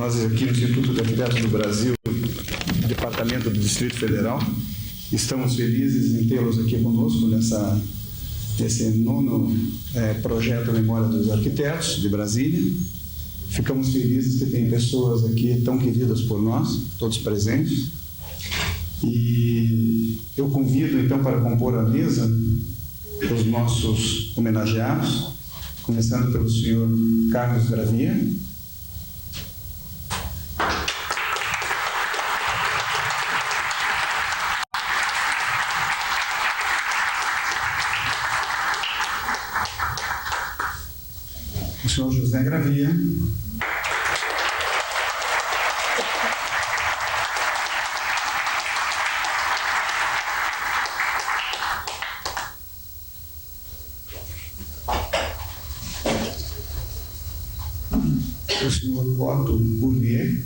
nós aqui no Instituto de Arquitetos do Brasil, Departamento do Distrito Federal, estamos felizes em tê-los aqui conosco nesse nono projeto Memória dos Arquitetos de Brasília. Ficamos felizes que tem pessoas aqui tão queridas por nós, todos presentes. E eu convido, então, para compor a mesa os nossos homenageados, começando pelo senhor Carlos Gravia. O senhor José Gravia. O senhor Otto Burnier.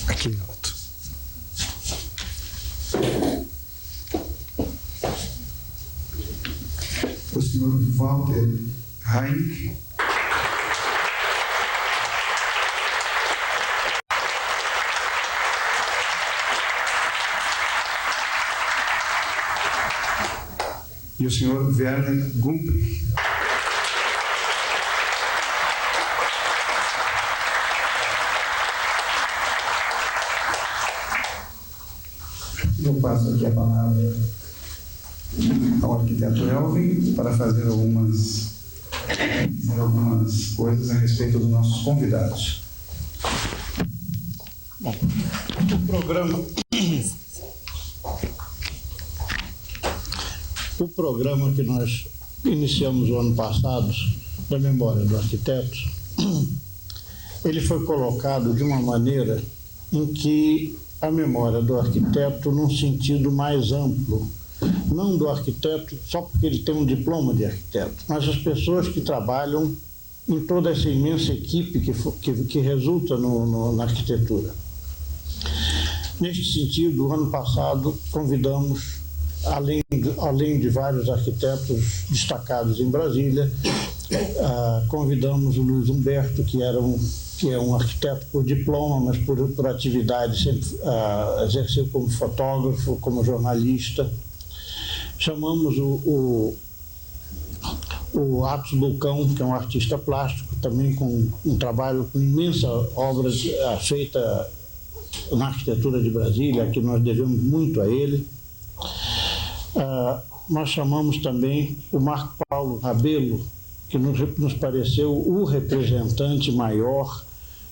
Aqui, Otto. O senhor Walter Heinck. E o senhor Werner Gumprich. Eu passo aqui a palavra ao arquiteto Elvin para fazer algumas coisas a respeito dos nossos convidados. Bom, o programa que nós iniciamos o ano passado, da Memória do Arquiteto, ele foi colocado de uma maneira em que a memória do arquiteto num sentido mais amplo, não do arquiteto só porque ele tem um diploma de arquiteto, mas as pessoas que trabalham em toda essa imensa equipe que resulta na arquitetura. Neste sentido, o ano passado convidamos, além de vários arquitetos destacados em Brasília, convidamos o Luiz Humberto, que é um arquiteto por diploma, mas por atividade sempre exerceu como fotógrafo, como jornalista. Chamamos o Atos Bulcão, que é um artista plástico, também com um trabalho com imensa obra feita na arquitetura de Brasília, que nós devemos muito a ele. Nós chamamos também o Marco Paulo Rabelo, que nos pareceu o representante maior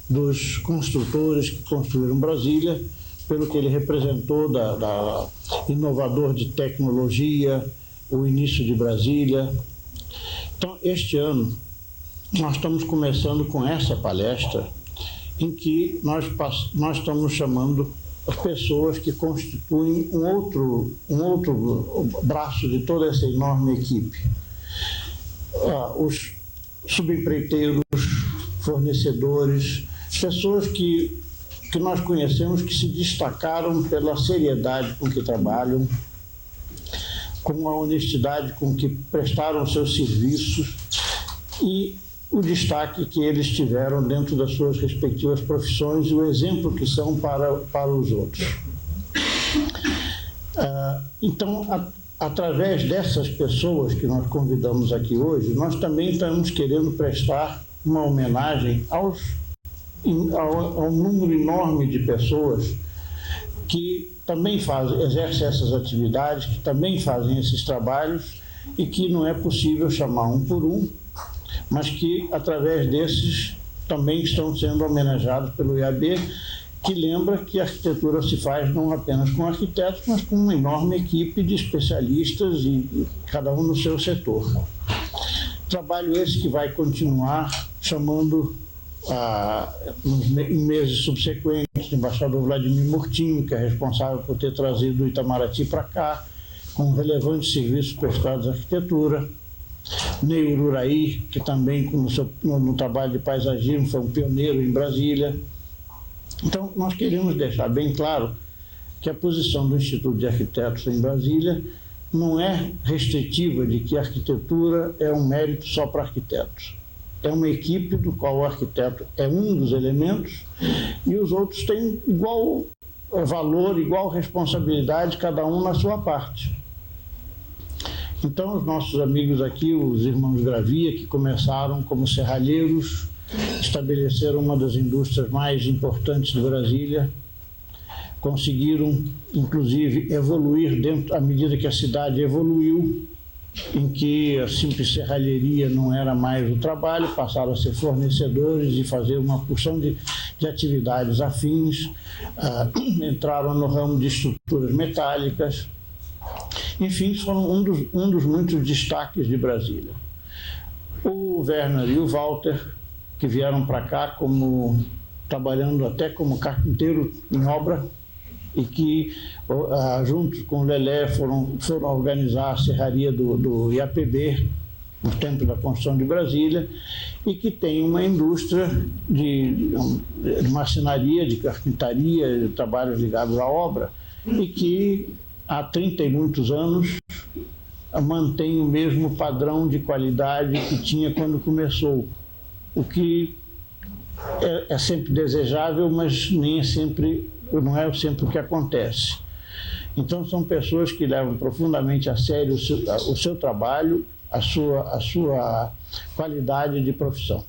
dos construtores que construíram Brasília, pelo que ele representou da inovador de tecnologia, o início de Brasília. Então, este ano, nós estamos começando com essa palestra, em que nós estamos chamando as pessoas que constituem um outro braço de toda essa enorme equipe. Os subempreiteiros, fornecedores, pessoas que nós conhecemos que se destacaram pela seriedade com que trabalham, com a honestidade com que prestaram seus serviços e o destaque que eles tiveram dentro das suas respectivas profissões e o exemplo que são para os outros. Então, através dessas pessoas que nós convidamos aqui hoje, nós também estamos querendo prestar uma homenagem ao número enorme de pessoas que também exercem essas atividades, que também fazem esses trabalhos e que não é possível chamar um por um, mas que, através desses, também estão sendo homenageados pelo IAB, que lembra que a arquitetura se faz não apenas com arquitetos, mas com uma enorme equipe de especialistas e cada um no seu setor. Trabalho esse que vai continuar chamando, em meses subsequentes, o embaixador Vladimir Murtinho, que é responsável por ter trazido o Itamaraty para cá, com relevantes serviços prestados à arquitetura. Ney Ururaí, que também no trabalho de paisagismo foi um pioneiro em Brasília. Então, nós queremos deixar bem claro que a posição do Instituto de Arquitetos em Brasília não é restritiva de que a arquitetura é um mérito só para arquitetos. É uma equipe do qual o arquiteto é um dos elementos e os outros têm igual valor, igual responsabilidade, cada um na sua parte. Então, os nossos amigos aqui, os irmãos Gravia, que começaram como serralheiros, estabeleceram uma das indústrias mais importantes de Brasília, conseguiram, inclusive, evoluir dentro, à medida que a cidade evoluiu, em que a simples serralheria não era mais o trabalho, passaram a ser fornecedores e fazer uma porção de atividades afins, entraram no ramo de estruturas metálicas. Enfim, foram um dos muitos destaques de Brasília. O Werner e o Walter, que vieram para cá trabalhando até como carpinteiro em obra, e que, juntos com o Lelé, foram organizar a serraria do IAPB, no Tempo da Construção de Brasília, e que tem uma indústria de marcenaria, de carpintaria, de trabalhos ligados à obra, e que há 30 e muitos anos mantém o mesmo padrão de qualidade que tinha quando começou, o que é sempre desejável, mas não é sempre o que acontece. Então, são pessoas que levam profundamente a sério o seu trabalho, a sua qualidade de profissão.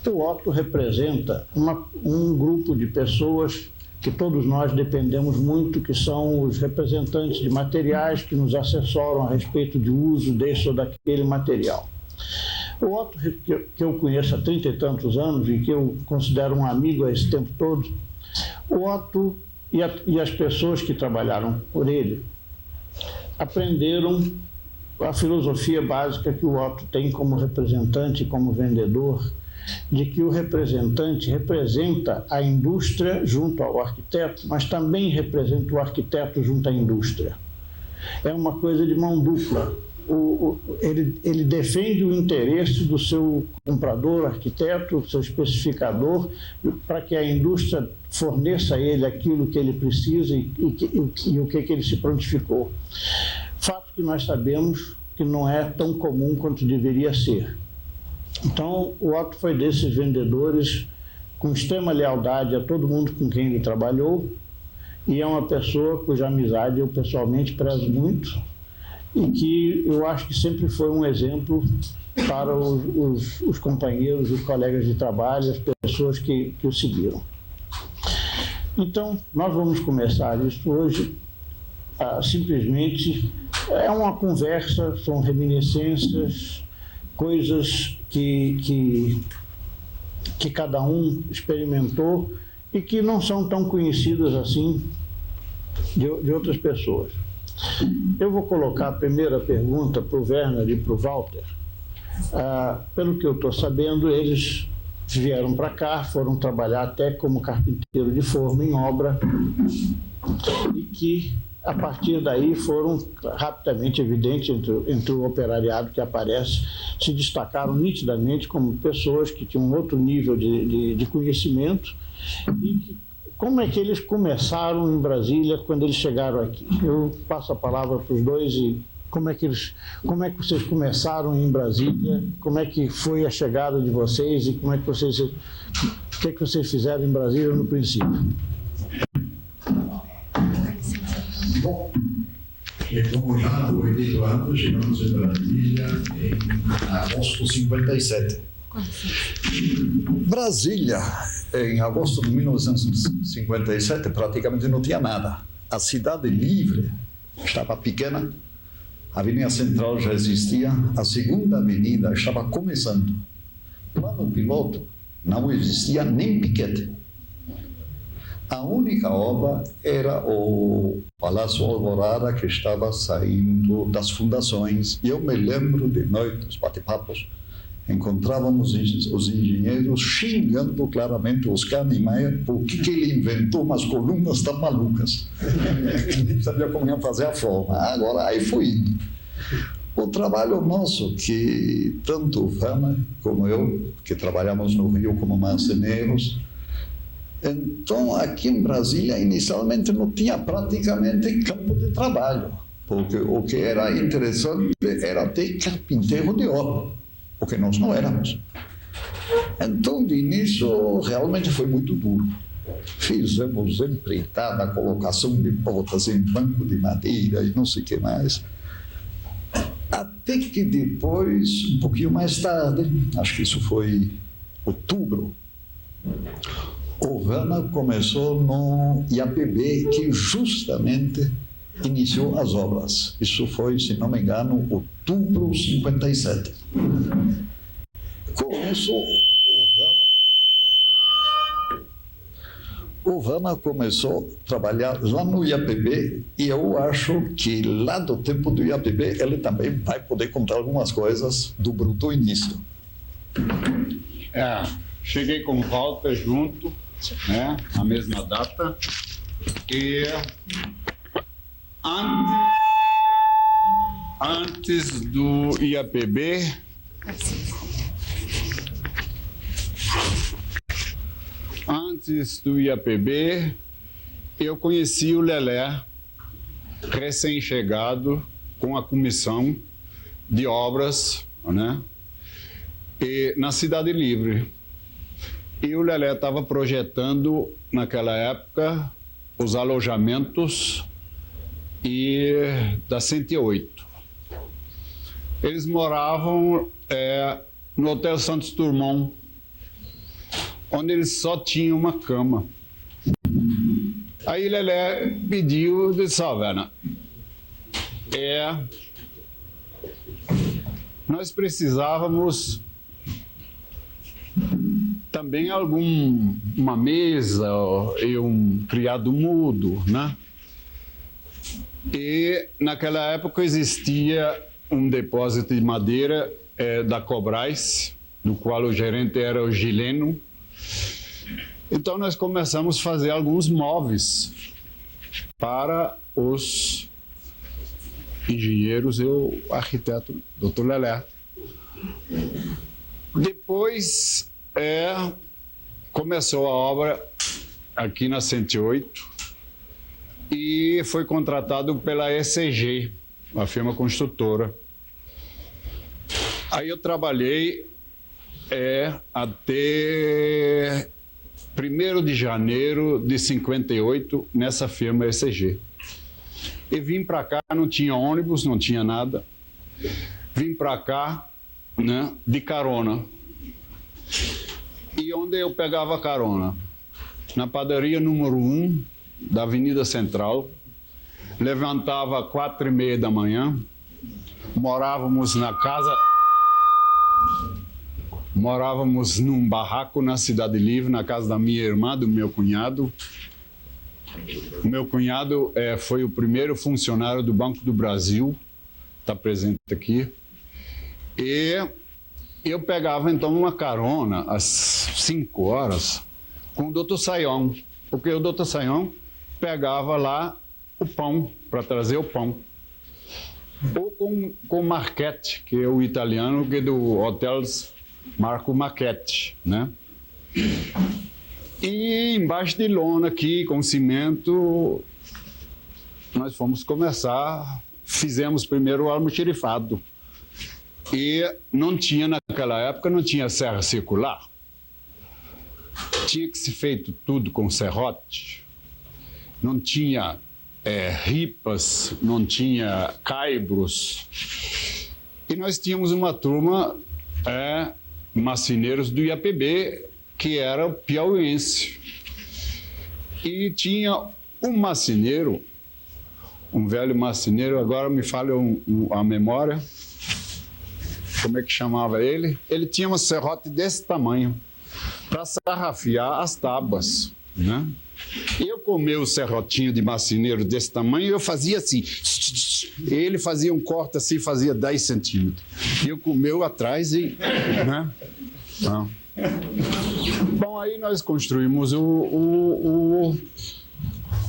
O Otto representa um grupo de pessoas que todos nós dependemos muito, que são os representantes de materiais que nos assessoram a respeito do uso desse ou daquele material. O Otto, que eu conheço há 30 e tantos anos e que eu considero um amigo a esse tempo todo, o Otto e as pessoas que trabalharam por ele aprenderam a filosofia básica que o Otto tem como representante, como vendedor, de que o representante representa a indústria junto ao arquiteto, mas também representa o arquiteto junto à indústria. É uma coisa de mão dupla. Ele defende o interesse do seu comprador, arquiteto, seu especificador, para que a indústria forneça a ele aquilo que ele precisa e o que ele se prontificou. Fato que nós sabemos que não é tão comum quanto deveria ser. Então, o Otto foi desses vendedores com extrema lealdade a todo mundo com quem ele trabalhou, e é uma pessoa cuja amizade eu pessoalmente prezo muito, e que eu acho que sempre foi um exemplo para os companheiros, os colegas de trabalho, as pessoas que o seguiram. Então, nós vamos começar isso hoje, simplesmente, é uma conversa, são reminiscências, coisas que cada um experimentou e que não são tão conhecidas assim de outras pessoas. Eu vou colocar a primeira pergunta para o Werner e para o Walter. Pelo que eu estou sabendo, eles vieram para cá, foram trabalhar até como carpinteiro de forma em obra, e que, a partir daí, foram rapidamente evidentes entre o operariado que aparece, se destacaram nitidamente como pessoas que tinham outro nível de conhecimento. E como é que eles começaram em Brasília quando eles chegaram aqui? Eu passo a palavra para os dois e como é que vocês começaram em Brasília? Como é que foi a chegada de vocês e o que é que vocês fizeram em Brasília no princípio? Bom, como já foi dito antes, chegamos em Brasília em agosto de 57. Brasília, em agosto de 1957, praticamente não tinha nada. A cidade livre estava pequena, a Avenida Central já existia, a segunda avenida estava começando. Plano piloto não existia nem piquete. A única obra era o Palácio Alvorada, que estava saindo das fundações. E eu me lembro de noites, bate-papos, encontrávamos os engenheiros xingando claramente o Oscar Niemeyer por que ele inventou umas colunas tão malucas. Nem sabia como iam fazer a forma. Agora, aí foi indo. O trabalho nosso, que tanto o Werner como eu, que trabalhamos no Rio como marceneiros, então aqui em Brasília inicialmente não tinha praticamente campo de trabalho, porque o que era interessante era ter carpinteiro de obra, porque nós não éramos. Então, de início, realmente foi muito duro. Fizemos empreitada, colocação de portas em banco de madeira e não sei o que mais. Até que depois, um pouquinho mais tarde, acho que isso foi outubro, o Werner começou no IAPB, que justamente iniciou as obras. Isso foi, se não me engano, outubro de 57. Com isso, o Werner começou a trabalhar lá no IAPB e eu acho que lá do tempo do IAPB ele também vai poder contar algumas coisas do bruto início. Cheguei com o Walter junto, né, na mesma data, e antes do IAPB, eu conheci o Lelé, recém-chegado, com a comissão de obras, né, e na Cidade Livre. E o Lelé estava projetando, naquela época, os alojamentos da 108. Eles moravam no Hotel Santos Dumont, onde eles só tinham uma cama. Aí Lelé pediu, disse, Werner, nós precisávamos também uma mesa e um criado mudo, né? E naquela época existia um depósito de madeira da Cobrais, do qual o gerente era o Gileno. Então nós começamos a fazer alguns móveis para os engenheiros e o arquiteto Dr. Lelé. Depois começou a obra aqui na 108 e foi contratado pela ECG, uma firma construtora. Aí eu trabalhei até 1º de janeiro de 58 nessa firma ECG. E vim para cá, não tinha ônibus, não tinha nada. Vim para cá, né, de carona. E onde eu pegava carona? Na padaria número 1 da Avenida Central. Levantava às 4h30 da manhã. Morávamos num barraco na Cidade Livre, na casa da minha irmã, do meu cunhado. O meu cunhado foi o primeiro funcionário do Banco do Brasil, está presente aqui. E eu pegava então uma carona às 5 horas com o Dr. Saião, porque o Dr. Saião pegava lá o pão, para trazer o pão. Ou com Marchetti, que é o italiano, que é do Hotel Marco Marchetti, né? E embaixo de lona aqui, com cimento, nós fomos começar, fizemos primeiro o almoxerifado. E não tinha, naquela época, não tinha serra circular. Tinha que ser feito tudo com serrote. Não tinha ripas, não tinha caibros. E nós tínhamos uma turma, marceneiros do IAPB, que era piauiense. E tinha um marceneiro, um velho marceneiro, agora me falha a memória, como é que chamava ele? Ele tinha um serrote desse tamanho, para sarrafiar as tábuas, né? Eu, com o meu serrotinho de marceneiro desse tamanho, eu fazia assim, Ele fazia um corte assim, fazia 10 centímetros. E eu com o meu atrás e... Né? Não. Bom, aí nós construímos o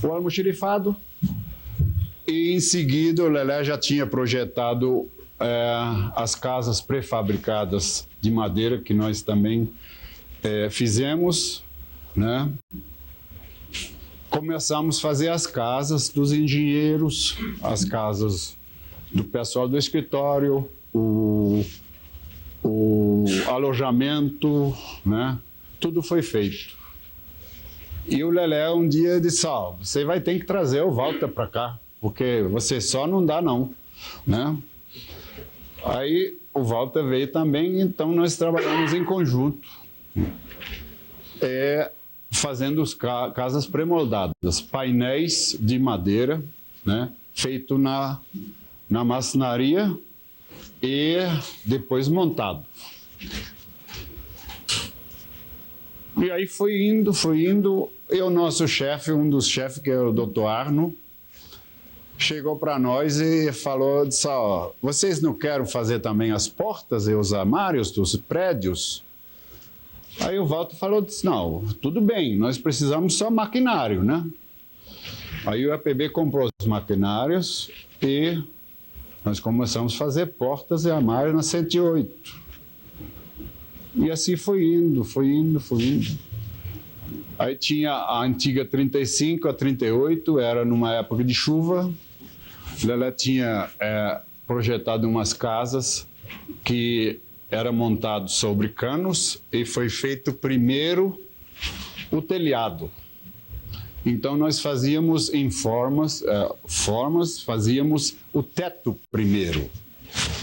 almoxarifado e em seguida o Lelé já tinha projetado as casas pré-fabricadas de madeira que nós também fizemos, né? Começamos a fazer as casas dos engenheiros, as casas do pessoal do escritório, o alojamento, né? Tudo foi feito. E o Lelé um dia disse, você vai ter que trazer o Walter para cá, porque você só não dá não, né? Aí o Walter veio também, então nós trabalhamos em conjunto, fazendo as casas pré-moldadas, painéis de madeira, né? Feito na marcenaria e depois montado. E aí foi indo, e o nosso chefe, um dos chefes, que é o Dr. Arno, chegou para nós e falou, disse, vocês não querem fazer também as portas e os armários dos prédios? Aí o Walter falou, disse, não, tudo bem, nós precisamos só maquinário, né? Aí o APB comprou os maquinários e nós começamos a fazer portas e armários na 108. E assim foi indo. Aí tinha a antiga 35, a 38, era numa época de chuva. Lelé tinha projetado umas casas que era montado sobre canos e foi feito primeiro o telhado. Então nós fazíamos em formas, fazíamos o teto primeiro,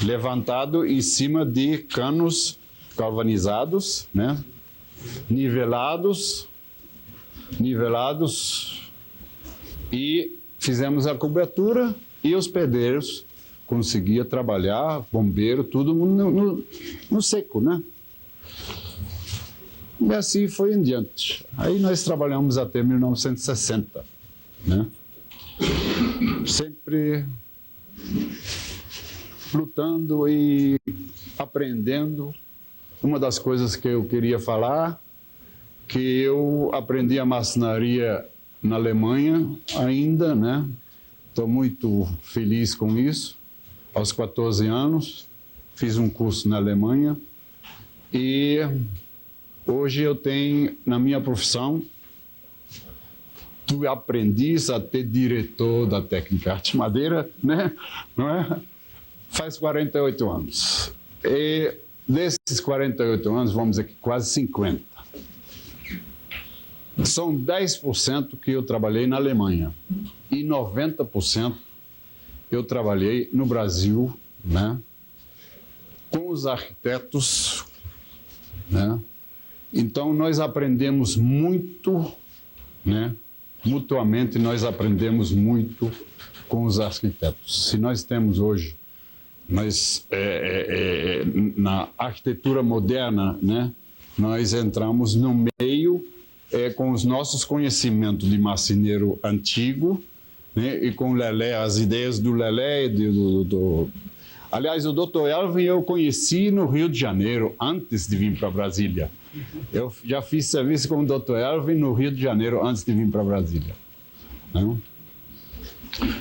levantado em cima de canos galvanizados, né? Nivelados, e fizemos a cobertura e os pedreiros conseguiam trabalhar, bombeiro, tudo no seco, né? E assim foi em diante. Aí nós trabalhamos até 1960, né? Sempre lutando e aprendendo. Uma das coisas que eu queria falar, que eu aprendi a marcenaria na Alemanha ainda, né? Estou muito feliz com isso. Aos 14 anos, fiz um curso na Alemanha e hoje eu tenho, na minha profissão, do aprendiz até diretor da técnica arte madeira, né? Não é? Faz 48 anos. E desses 48 anos, vamos dizer que quase 50. São 10% que eu trabalhei na Alemanha e 90% eu trabalhei no Brasil, né? Com os arquitetos, né? Então nós aprendemos muito, né? Mutuamente nós aprendemos muito com os arquitetos. Se nós temos hoje na arquitetura moderna, né, nós entramos no meio com os nossos conhecimentos de marceneiro antigo, né, e com o Lelé, as ideias do Lelé. Aliás, o Dr. Elvin eu conheci no Rio de Janeiro, antes de vir para Brasília. Eu já fiz serviço com o Dr. Elvin no Rio de Janeiro, antes de vir para Brasília. Não?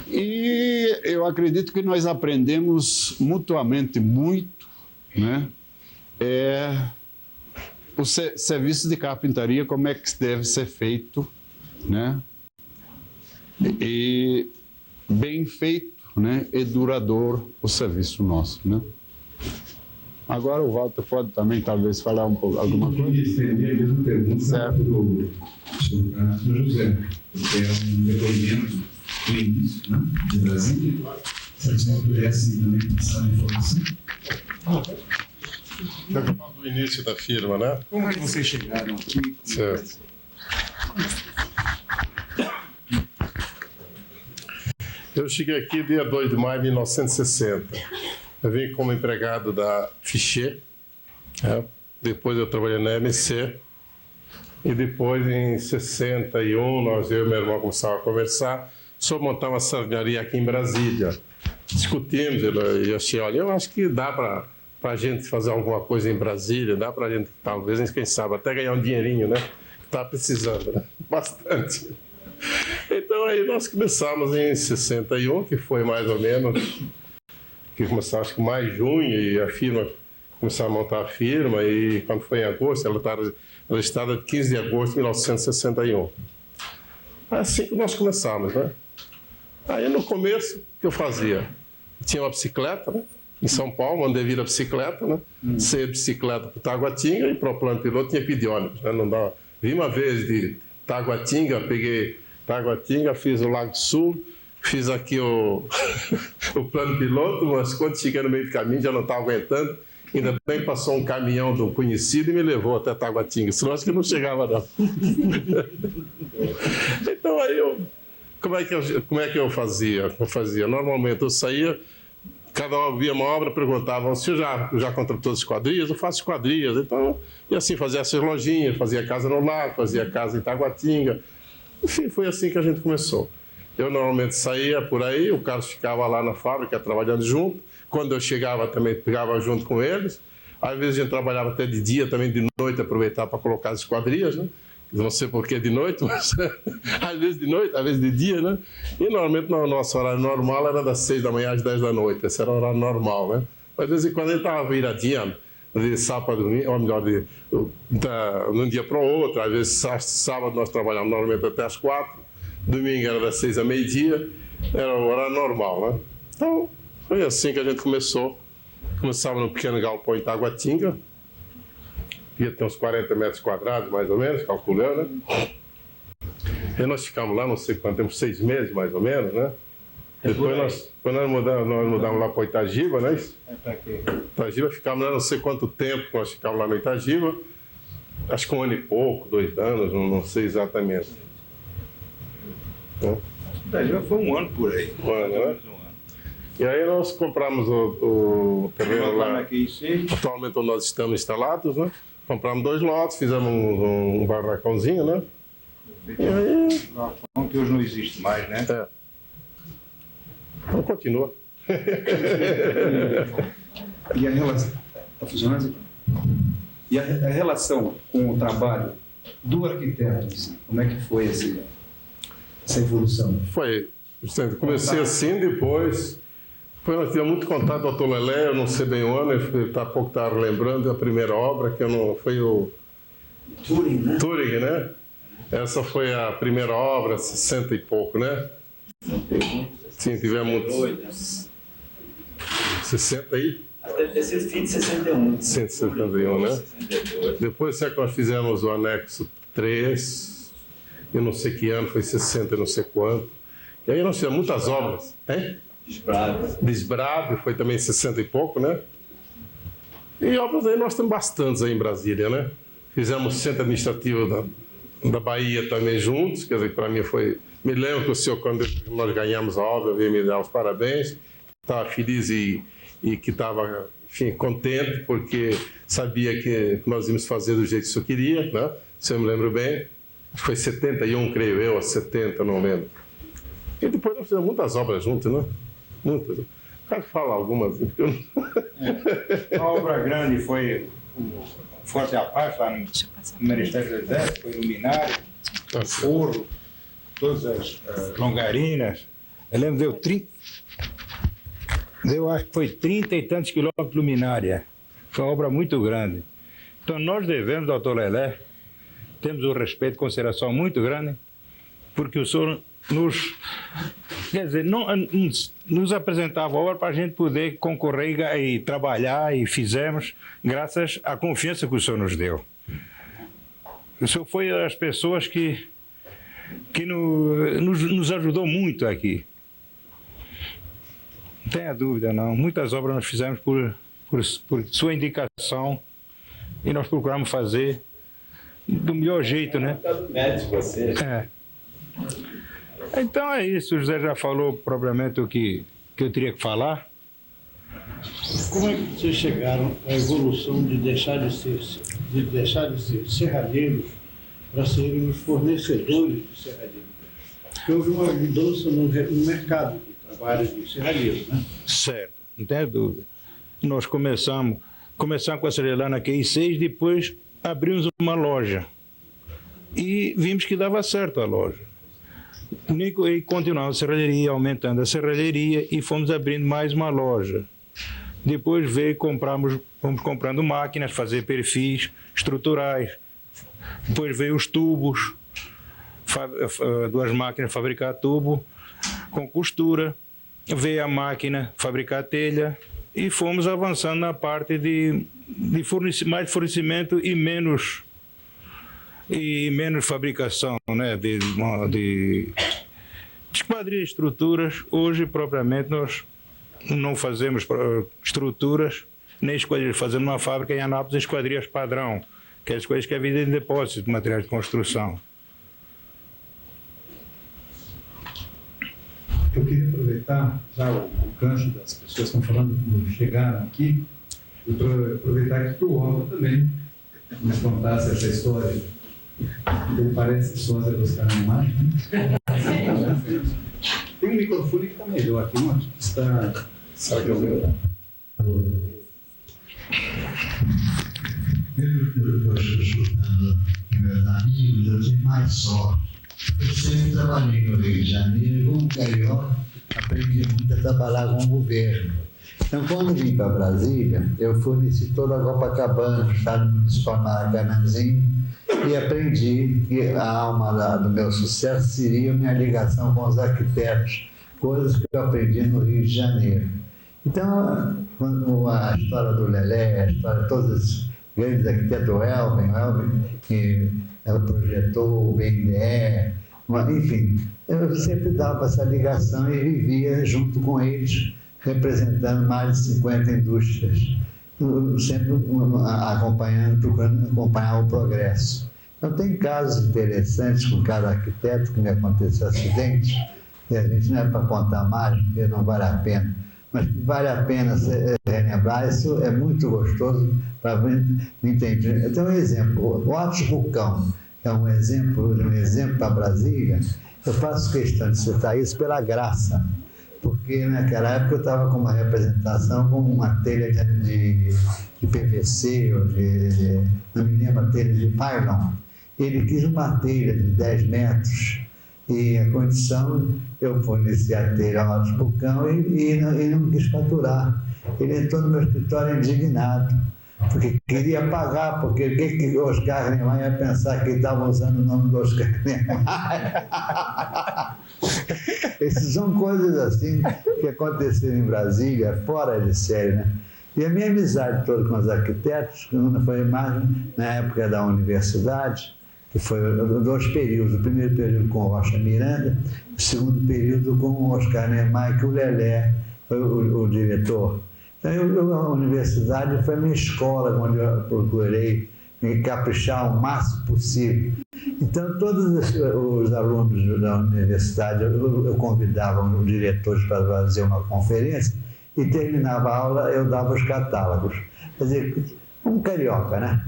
E eu acredito que nós aprendemos mutuamente muito, né? O serviço de carpintaria, como é que deve ser feito, né? E bem feito, né? E duradouro o serviço nosso, né? Agora o Walter pode também talvez falar um pouco, alguma coisa. Eu queria estender a mesma pergunta para o Sr. Castro José, que é um depoimento do início, né, de Brasília. Se a senhora pudesse também passar a informação. Do início da firma, né? Como é que vocês chegaram aqui? Certo. Eu cheguei aqui dia 2 de maio de 1960. Eu vim como empregado da Fichet, né? Depois eu trabalhei na MC, e depois em 61, eu e meu irmão começamos a conversar sobre montar uma sardinharia aqui em Brasília. discutimos, e assim, olha, eu acho que dá para a gente fazer alguma coisa em Brasília, dá para a gente, talvez, quem sabe, até ganhar um dinheirinho, né? Está precisando, né? Bastante. Então aí nós começamos em 61, que foi mais ou menos, que começamos acho que mais junho, e a firma, começamos a montar a firma, e quando foi em agosto, ela estava registrada de 15 de agosto de 1961. É assim que nós começamos, né? Aí no começo, o que eu fazia? Tinha uma bicicleta, né? Em São Paulo, mandei vir a bicicleta, né? Saí de bicicleta para Taguatinga e para o plano piloto tinha que ir de ônibus, né? Não dava. Vi uma vez de Taguatinga, peguei Taguatinga, fiz o Lago Sul, fiz aqui o plano piloto, mas quando cheguei no meio do caminho já não estava aguentando. Ainda bem passou um caminhão de um conhecido e me levou até Taguatinga, senão acho que não chegava não. Então aí como é que eu fazia? Normalmente eu saía, cada hora via uma obra, perguntavam se eu já contratou as esquadrias, eu faço esquadrias, então, e assim fazia essas lojinhas, fazia casa no lago, fazia casa em Taguatinga, enfim, foi assim que a gente começou. Eu normalmente saía por aí, o Carlos ficava lá na fábrica trabalhando junto, quando eu chegava também pegava junto com eles, às vezes a gente trabalhava até de dia, também de noite, aproveitava para colocar as esquadrias, né? Não sei por que de noite, mas às vezes de noite, às vezes de dia, né? E normalmente no nosso horário normal era das 6 da manhã às 10 da noite, esse era o horário normal, né? Mas de vez em quando a gente estava viradinha, de sábado para domingo, ou melhor, de um dia para o outro, às vezes sábado nós trabalhávamos normalmente até às 4, domingo era das 6 a meio-dia, era o horário normal, né? Então, foi assim que a gente começou. Começava no pequeno galpão em Taguatinga, ia ter uns 40 metros quadrados, mais ou menos, calculando, né? E nós ficamos lá, não sei quanto tempo, 6 meses, mais ou menos, né? Depois quando nós mudamos lá para o Itagiba, né? Itagiba, ficamos lá não sei quanto tempo que nós ficamos lá no Itagiba. Acho que 1 ano e pouco, 2 anos, não sei exatamente. Itagiba foi 1 ano por aí. 1 ano, né? E aí nós compramos o terreno lá, atualmente onde nós estamos instalados, né? Compramos 2 lotes, fizemos um barracãozinho, né? E aí... que hoje não existe mais, né? É. Então continua. E a relação... Está funcionando? E a relação com o trabalho do arquiteto, assim, como é que foi essa evolução? Foi. Comecei assim, depois... Nós tivemos muito contato com o Dr. Lelé, eu não sei bem o ano, ele há pouco estava lembrando, a primeira obra, que foi o... Turing, né? Turing, né? Essa foi a primeira obra, 60 e pouco, né? Sim, tivemos... 60 aí? Deve ter sido fim de 61. 171, né? Depois é que nós fizemos o anexo 3, eu não sei que ano, foi 60, não sei quanto. E aí nós fizemos muitas obras, hein? Desbrave, foi também 60 e pouco, né? E obras aí nós temos bastantes aí em Brasília, né? Fizemos o centro administrativo da Bahia também juntos, quer dizer, para mim foi... Me lembro que o senhor, quando nós ganhamos a obra, veio me dar os parabéns, estava feliz e que estava, enfim, contente, porque sabia que nós íamos fazer do jeito que o senhor queria, né? Se eu me lembro bem, foi 71, creio eu, a 70, não lembro. E depois nós fizemos muitas obras juntas, né? Muitas. Quero falar algumas. A obra grande foi o Forte Apache, lá no Ministério do Exército, foi luminária, forro, todas as longarinas. Eu lembro, acho que foi 30 e tantos quilômetros de luminária. Foi uma obra muito grande. Então nós devemos, doutor Lelé, temos um respeito e consideração muito grande, porque o senhor nos apresentava a obra para a gente poder concorrer e trabalhar, e fizemos, graças à confiança que o senhor nos deu. O senhor foi das pessoas que nos ajudou muito aqui. Não tenha dúvida, não. Muitas obras nós fizemos por sua indicação e nós procuramos fazer do melhor jeito, né? Então é isso, o José já falou propriamente o que eu teria que falar. Como é que vocês chegaram à evolução de deixar de ser serralheiros para serem os fornecedores de serralheiro? Porque houve uma mudança no mercado. trabalho de serralheiro, né? Certo, não tem dúvida. Nós começamos com a serralheira na QI6, depois abrimos uma loja. E vimos que dava certo a loja. E continuamos a serralheria, aumentando a serralheria e fomos abrindo mais uma loja. Depois fomos comprando máquinas, fazer perfis estruturais. Depois veio os tubos, 2 máquinas fabricar tubo com costura. Veio a máquina fabricar telha e fomos avançando na parte de mais fornecimento e menos fabricação, né, de esquadrias, estruturas. Hoje, propriamente, nós não fazemos estruturas, nem esquadrias. Fazemos uma fábrica em Anápolis, esquadrias padrão, que é as coisas que é vida em depósito de materiais de construção. Eu queria aproveitar já o gancho das pessoas que estão falando que chegaram aqui, e aproveitar que o Otto também nos contasse essa história. Ele parece sósia dos Carnais, né? Tem um microfone que está melhor aqui, não? Está. Será que eu vou? Eu estou escutando meus amigos, eu tive mais sorte. Eu sempre trabalhei no Rio de Janeiro, como carioca, aprendi muito a trabalhar com o governo. Então, quando vim para Brasília, eu forneci toda a Copacabana, o Estado Municipal Maracanãzinho, e aprendi que a alma do meu sucesso seria minha ligação com os arquitetos, coisas que eu aprendi no Rio de Janeiro. Então, a história do Lelé, a história de todos os grandes arquitetos, o Elvin, que projetou o BNDE, enfim, eu sempre dava essa ligação e vivia junto com eles, representando mais de 50 indústrias, sempre acompanhando, procurando acompanhar o progresso. Então, tem casos interessantes com cada arquiteto que me aconteceu acidente, e a gente não é para contar mais, porque não vale a pena, mas vale a pena relembrar, isso é muito gostoso para entender. Então, um exemplo, o Atos Bucão, que é um exemplo para Brasília, eu faço questão de citar isso pela graça, porque naquela época eu estava com uma representação com uma telha de PVC, não me lembro, a telha de pylon. Ele quis uma telha de 10 metros e a condição, eu forneci a telha ao Atos Bucão e não quis faturar. Ele entrou no meu escritório indignado, porque queria pagar, porque o que Oscar Niemeyer ia pensar que estava usando o nome do Oscar Niemeyer? Essas são coisas assim que aconteceram em Brasília, fora de série, né? E a minha amizade toda com os arquitetos, quando foi mais na época da universidade, que foi 2 períodos, o primeiro período com o Rocha Miranda, o segundo período com o Oscar Niemeyer, que o Lelé foi o diretor. Então, a universidade foi a minha escola, onde eu procurei me caprichar o máximo possível. Então, todos os alunos da universidade, eu convidava os diretores para fazer uma conferência e terminava a aula, eu dava os catálogos. Quer dizer, um carioca, né?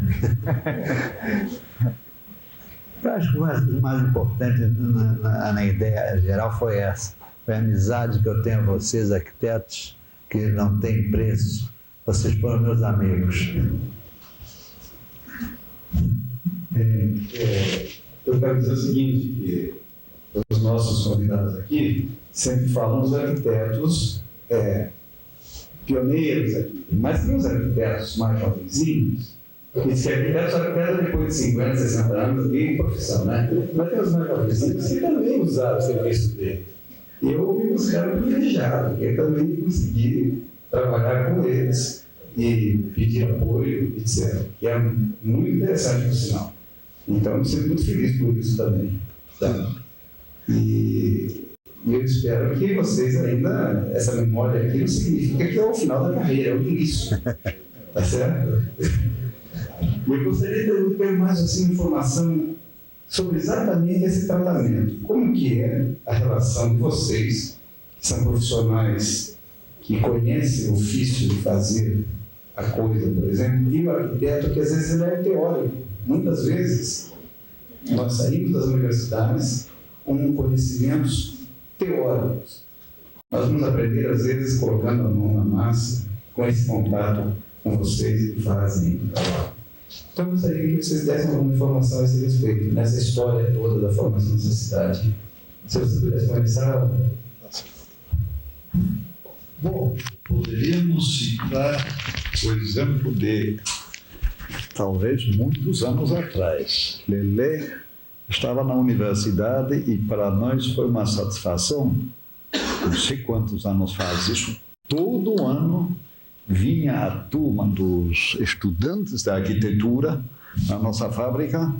Eu acho que o mais importante na ideia geral foi essa. Foi a amizade que eu tenho com vocês, arquitetos, que não tem preço. Vocês foram meus amigos. Eu quero dizer o seguinte, que os nossos convidados aqui sempre falam dos arquitetos pioneiros aqui, mas tem os arquitetos mais jovenzinhos, porque se arquitetos depois de 50, 60 anos em profissão, né? Mas tem os mais jovenzinhos que também usaram o serviço dele. Eu me considero privilegiado, porque eu também consegui trabalhar com eles e pedir apoio, etc. Que é muito interessante, por sinal. Então, eu me sinto muito feliz por isso também. Tá? E eu espero que vocês ainda, essa memória aqui não significa que é o final da carreira, é o início. Tá certo? Eu gostaria de ter mais assim, informação sobre exatamente esse tratamento. Como que é a relação de vocês, que são profissionais que conhecem o ofício de fazer a coisa, por exemplo, e o arquiteto, que às vezes ele é teórico. Muitas vezes nós saímos das universidades com conhecimentos teóricos. Nós vamos aprender, às vezes, colocando a mão na massa, com esse contato com vocês que fazem o trabalho. Então, eu gostaria que vocês dessem alguma informação a esse respeito, nessa história toda da formação dessa cidade. Se você pudesse começar. Bom, poderíamos citar o exemplo de, talvez, muitos anos atrás. Lelé estava na universidade e para nós foi uma satisfação, não sei quantos anos faz isso, todo ano vinha a turma dos estudantes da arquitetura na nossa fábrica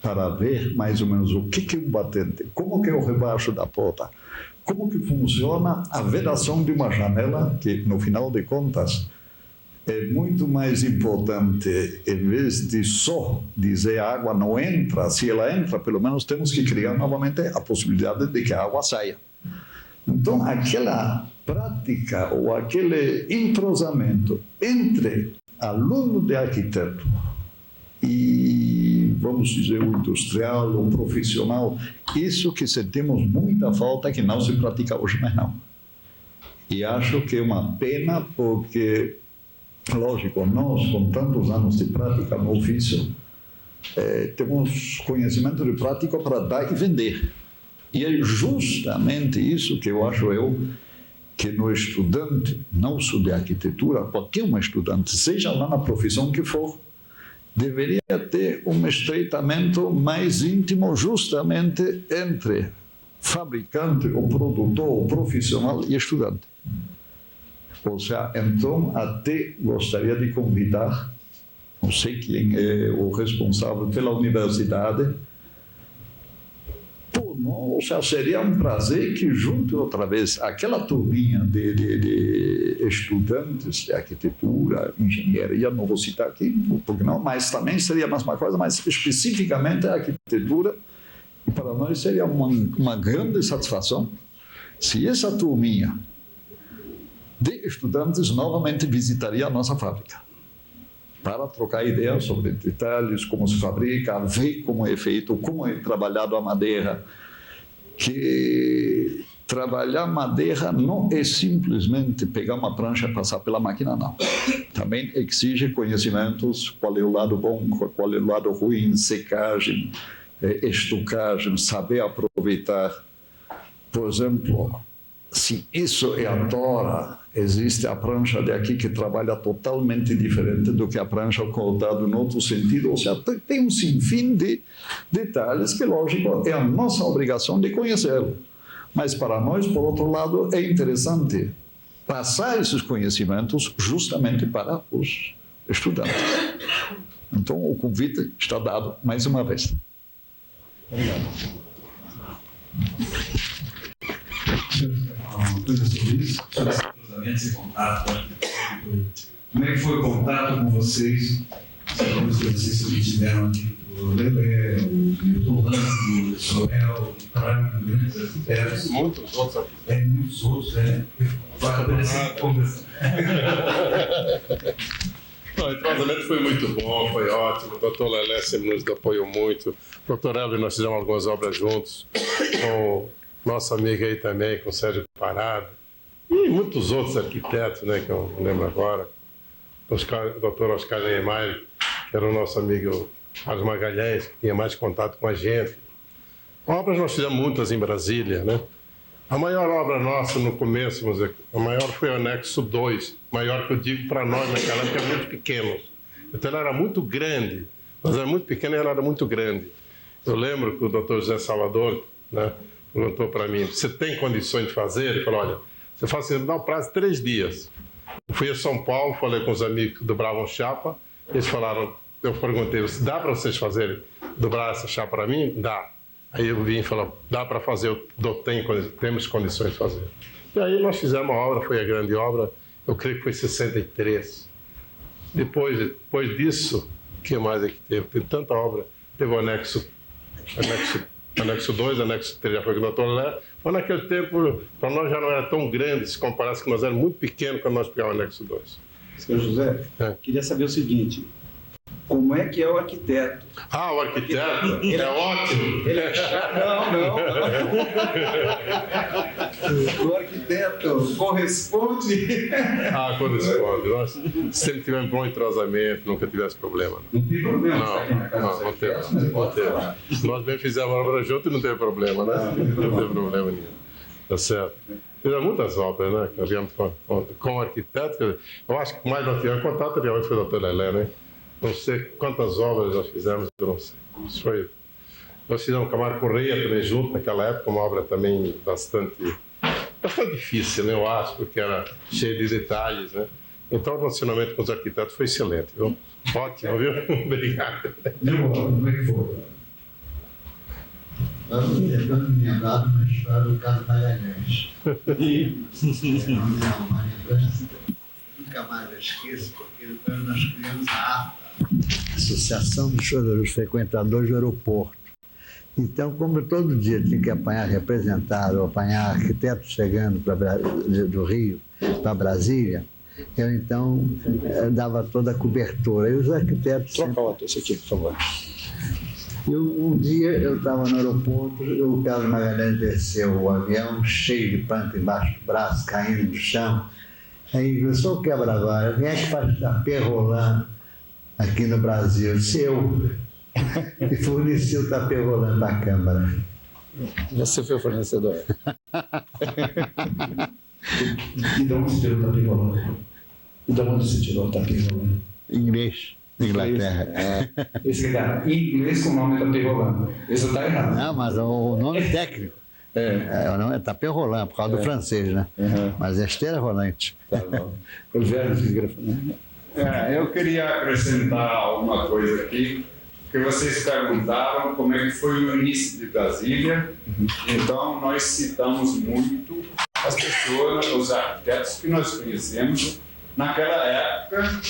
para ver mais ou menos o que é um batente, como que é o rebaixo da porta, como que funciona a vedação de uma janela, que no final de contas é muito mais importante, em vez de só dizer a água não entra, se ela entra, pelo menos temos que criar novamente a possibilidade de que a água saia. Então, aquela prática ou aquele entrosamento entre aluno de arquiteto e, vamos dizer, o industrial, o profissional, isso que sentimos muita falta, que não se pratica hoje mais não. E acho que é uma pena porque, lógico, nós, com tantos anos de prática no ofício, temos conhecimento de prática para dar e vender. E é justamente isso que eu acho que no estudante, não só de arquitetura, qualquer um estudante, seja lá na profissão que for, deveria ter um estreitamento mais íntimo justamente entre fabricante, o produtor, o profissional e estudante. Ou seja, então, até gostaria de convidar, não sei quem é o responsável pela universidade, ou seja, seria um prazer que junte outra vez aquela turminha de estudantes de arquitetura, engenharia, não vou citar aqui, porque não, mas também seria a mesma coisa, mas especificamente a arquitetura, e para nós seria uma grande satisfação se essa turminha de estudantes novamente visitaria a nossa fábrica, para trocar ideias sobre detalhes, como se fabrica, ver como é feito, como é trabalhado a madeira, que trabalhar madeira não é simplesmente pegar uma prancha e passar pela máquina, não. Também exige conhecimentos, qual é o lado bom, qual é o lado ruim, secagem, estucagem, saber aproveitar. Por exemplo, se isso é a tora, existe a prancha de aqui que trabalha totalmente diferente do que a prancha cortada em outro sentido. Ou seja, tem um sinfim de detalhes que, lógico, é a nossa obrigação de conhecê-lo. Mas para nós, por outro lado, é interessante passar esses conhecimentos justamente para os estudantes. Então, o convite está dado mais uma vez. Obrigado. Uma coisa sobre isso, sobre esse cruzamento e contato. Como é que foi o contato com vocês? Sabemos que vocês também tiveram aqui o Lelé, o Milton Lando, o Sorel, trabalham com grandes arquitetos. Muitos outros aqui. Muitos outros, né? Parece conversa. O entrosamento foi muito bom, foi ótimo. O doutor Lelé sempre nos apoiou muito. O doutor Hélio, nós fizemos algumas obras juntos, com nosso amigo aí também, com o Sérgio Parado, e muitos outros arquitetos, né, que eu não lembro agora. O doutor Oscar Niemeyer, que era o nosso amigo Carlos Magalhães, que tinha mais contato com a gente. Obras nós fizemos muitas em Brasília, né? A maior obra nossa no começo, a maior foi o anexo 2, maior que eu digo para nós naquela época, era muito pequeno. Então ela era muito grande, nós era muito pequeno e ela era muito grande. Eu lembro que o doutor José Salvador, né, perguntou para mim, você tem condições de fazer? Ele falou, olha, você faz assim, me dá um prazo de 3 dias. Eu fui a São Paulo, falei com os amigos que dobravam chapa, eles falaram, eu perguntei, dá para vocês fazerem, dobrar essa chapa para mim? Dá. Aí eu vim e falei, dá para fazer, temos condições de fazer. E aí nós fizemos a obra, foi a grande obra, eu creio que foi 63. Depois disso, o que mais é que teve? Teve tanta obra, teve o anexo 2, anexo 3, já foi com o doutor Lé. Mas naquele tempo, para nós já não era tão grande, se comparasse que nós éramos muito pequenos quando nós pegávamos o anexo 2. Senhor José, queria saber o seguinte, com como é que é o arquiteto. Ah, o arquiteto? Ele é ótimo. Não. O arquiteto corresponde. Ah, corresponde. Nós sempre tivemos bom entrosamento, nunca tivemos problema. Não tem problema. Não teve. Nós bem fizemos a obra junto e não teve problema, né? Não teve problema nenhum. Tá certo. Fizemos muitas obras, né? Nós viemos com o arquiteto. Eu acho que mais nós tivemos contato realmente foi o Dr. Lelé, né? Não sei quantas obras nós fizemos, eu não sei. Nós fizemos com a Camargo Correia também junto naquela época, uma obra também bastante difícil, né? Eu acho, porque era cheia de detalhes, né? Então o relacionamento com os arquitetos foi excelente, viu? Ótimo, viu? Obrigado. Como é que foi? Estamos tentando me lembrar de uma história do Carlos Magalhães. Uma lembrança, nunca mais eu esqueço, porque depois nós criamos a AFA, Associação dos Frequentadores do Aeroporto. Então, como eu todo dia tinha que apanhar representado, ou apanhar arquitetos chegando do Rio para Brasília, eu então dava toda a cobertura. E os arquitetos... Troca o outro, esse aqui, por favor. Um dia eu estava no aeroporto, o Carlos Magalhães desceu o avião cheio de planta embaixo do braço, caindo do chão. Aí eu sou o quebra-galho, quem é que faz tapê rolando aqui no Brasil? Eu disse, eu. E forneci o tapê rolando da Câmara. Você foi o fornecedor. E de onde você tirou o tapê rolando? E de onde você tirou o tapê rolando? Inglês. Inglaterra. Esse cara, em inglês com o nome tapê rolando. Esse está errado. Não, mas o nome é técnico. O nome é tapê rolando, por causa do francês, né? Mas é esteira rolante. Tá bom. Eu queria acrescentar uma coisa aqui, que vocês perguntaram como é que foi o início de Brasília. Então, nós citamos muito as pessoas, os arquitetos que nós conhecemos naquela época,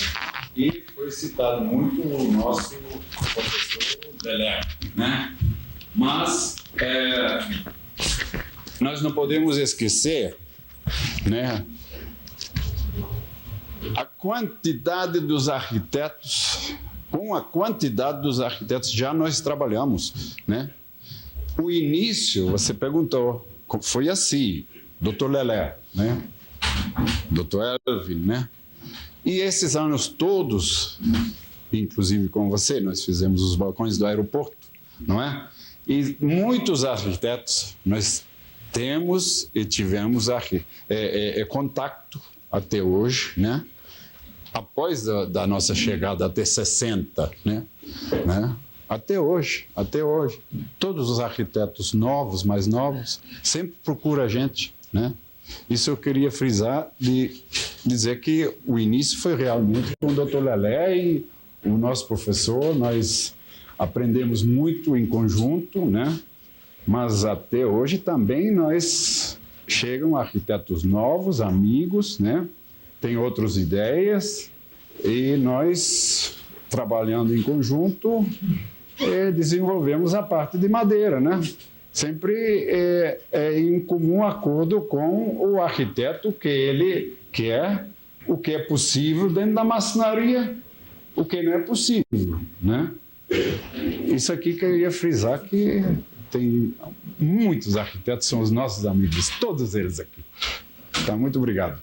e foi citado muito o nosso professor Lelé, né? Mas nós não podemos esquecer, né, a quantidade dos arquitetos, com a quantidade dos arquitetos já nós trabalhamos, né? O início, você perguntou, foi assim, Dr. Lelé, né? Dr. Elvin, né? E esses anos todos, inclusive com você, nós fizemos os balcões do aeroporto, não é? E muitos arquitetos nós temos e tivemos contato até hoje, né? Após da nossa chegada até 60, né? Até hoje. Todos os arquitetos novos, mais novos, sempre procuram a gente, né? Isso eu queria frisar, de dizer que o início foi realmente com o Dr. Lelé e o nosso professor. Nós aprendemos muito em conjunto, né? Mas até hoje também chegam arquitetos novos, amigos, né? Tem outras ideias e nós, trabalhando em conjunto, desenvolvemos a parte de madeira, né? Sempre em comum acordo com o arquiteto, que ele quer o que é possível dentro da maçonaria, o que não é possível, né? Isso aqui que eu ia frisar, que tem muitos arquitetos, são os nossos amigos, todos eles aqui. Tá, muito obrigado.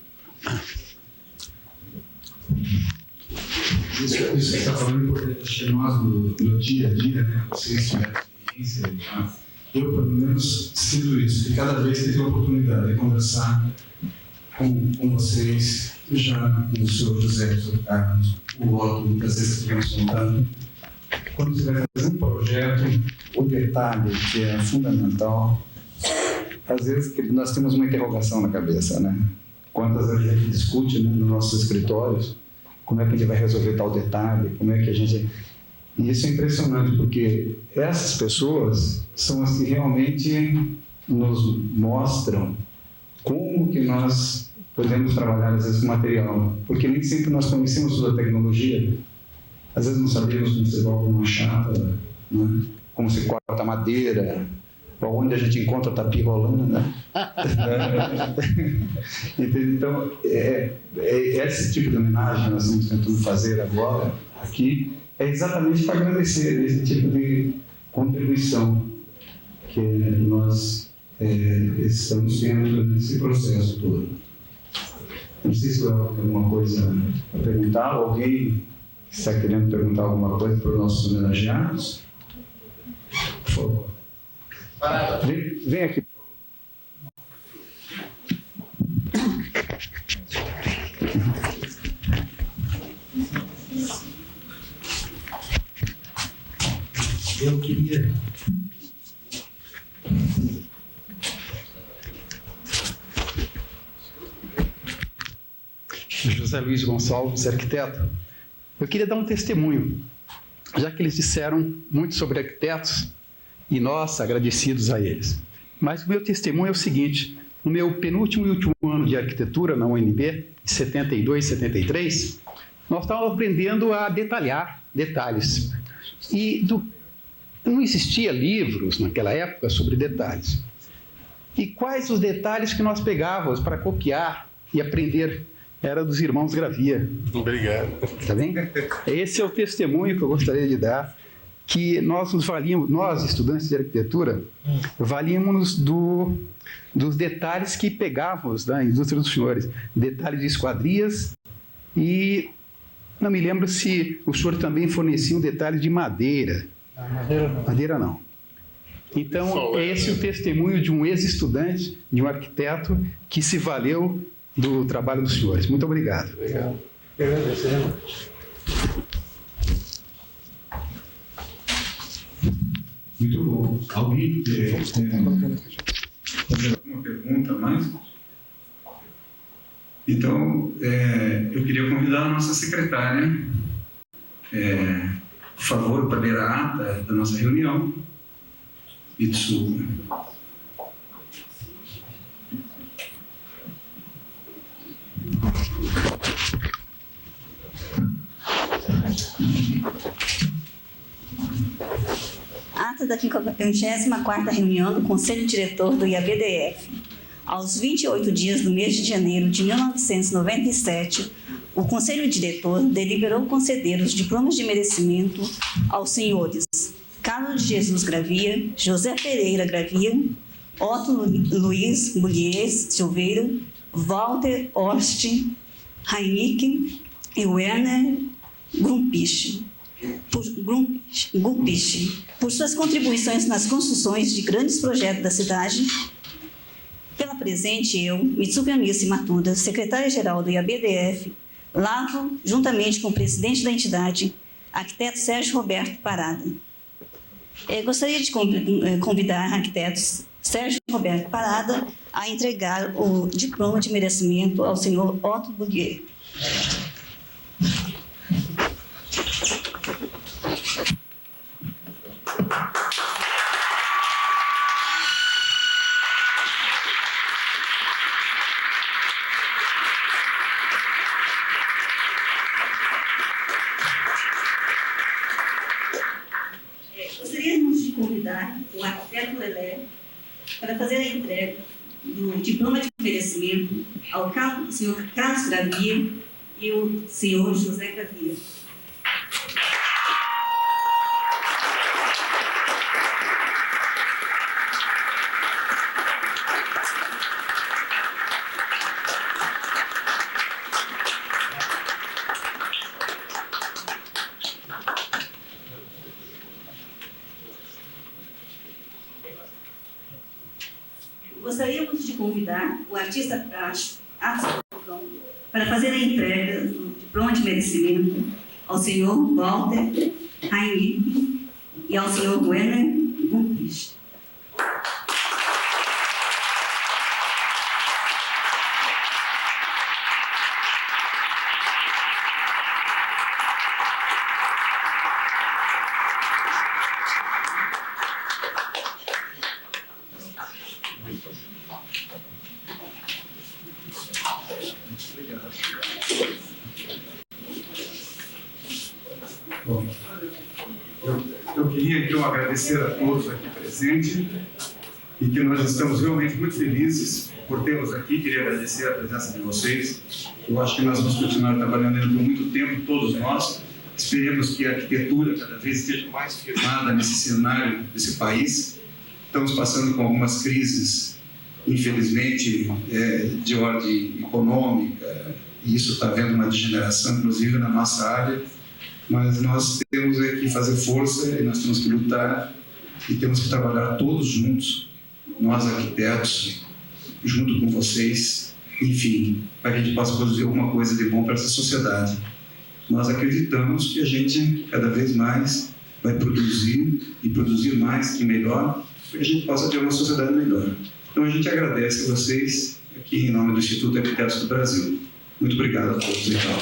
Isso que você está falando é importante, acho que nós, no dia a dia, né? Vocês tiveram experiência, eu, pelo menos, sinto isso, que cada vez que tenho a oportunidade de conversar com vocês, já com o senhor José, o senhor Carlos, o Otto, muitas vezes estivemos contando, quando você vai fazer um projeto, O detalhe que é fundamental, às vezes que nós temos uma interrogação na cabeça, né? Quantas vezes a gente discute, né, nos nossos escritórios, como é que a gente vai resolver tal detalhe, como é que a gente... E isso é impressionante, porque essas pessoas são as que realmente nos mostram como que nós podemos trabalhar, às vezes, com material. Porque nem sempre nós conhecemos toda a tecnologia. Às vezes não sabemos como se coloca uma chapa, né? Como se corta madeira, onde a gente encontra tapir rolando, né? Então, esse tipo de homenagem que nós estamos tentando fazer agora, aqui, é exatamente para agradecer esse tipo de contribuição que nós estamos tendo nesse processo todo. Não sei se tem alguma coisa a perguntar, alguém está querendo perguntar alguma coisa para os nossos homenageados? Por favor. Vem aqui. Eu queria... José Luiz Gonçalves, arquiteto. Eu queria dar um testemunho, já que eles disseram muito sobre arquitetos e nós agradecidos a eles. Mas o meu testemunho é o seguinte: no meu penúltimo e último ano de arquitetura na UNB, em 72, 73, nós estávamos aprendendo a detalhar detalhes. E não existia livros naquela época sobre detalhes. E quais os detalhes que nós pegávamos para copiar e aprender? Era dos irmãos Gravia. Obrigado. Tá bem? Esse é o testemunho que eu gostaria de dar, que nós estudantes de arquitetura, valíamos dos detalhes que pegávamos da indústria dos senhores, detalhes de esquadrias, e não me lembro se o senhor também fornecia um detalhe de madeira. Madeira não. Madeira não. Então, esse é o testemunho de um ex-estudante, de um arquiteto que se valeu do trabalho dos senhores. Muito obrigado. Obrigado. Agradecemos. Muito bom. Alguém quer fazer alguma pergunta mais? Então, eu queria convidar a nossa secretária, por favor, para ler a ata da nossa reunião. Itsu. Ata da 54ª reunião do Conselho Diretor do IABDF. Aos 28 dias do mês de janeiro de 1997, o Conselho Diretor deliberou conceder os diplomas de merecimento aos senhores Carlos de Jesus Gravia, José Pereira Gravia, Otto Luiz Bullies Silveira, Walter Horst Heinrich e Werner Grumpich, por suas contribuições nas construções de grandes projetos da cidade. Pela presente, eu, Mitsuki Amici Matuda, secretária-geral do IABDF, lavro, juntamente com o presidente da entidade, arquiteto Sérgio Roberto Parada. Gostaria de convidar o arquiteto Sérgio Roberto Parada a entregar o diploma de merecimento ao senhor Otto Bullies. Gostaríamos de convidar o arquiteto Lelé para fazer a entrega do diploma de merecimento ao senhor Carlos Gravia e o senhor José Gravia. Gostaríamos de convidar o artista plástico Arthur para fazer a entrega do diploma de merecimento ao senhor Walter Heinrich e ao senhor Werner Grumpich. Bom, eu queria então agradecer a todos aqui presentes e que nós estamos realmente muito felizes por tê-los aqui. Queria agradecer a presença de vocês. Eu acho que nós vamos continuar trabalhando ainda por muito tempo, todos nós, Esperemos que a arquitetura cada vez esteja mais firmada nesse cenário desse país. Estamos passando com algumas crises, infelizmente, de ordem econômica, e isso está havendo uma degeneração, inclusive, na nossa área, mas nós temos que fazer força e nós temos que lutar e temos que trabalhar todos juntos, nós arquitetos, junto com vocês, enfim, para que a gente possa produzir alguma coisa de bom para essa sociedade. Nós acreditamos que a gente, cada vez mais, vai produzir e produzir mais e melhor, para que a gente possa ter uma sociedade melhor. Então, a gente agradece a vocês, aqui em nome do Instituto de Arquitetos do Brasil. Muito obrigado a todos. Então.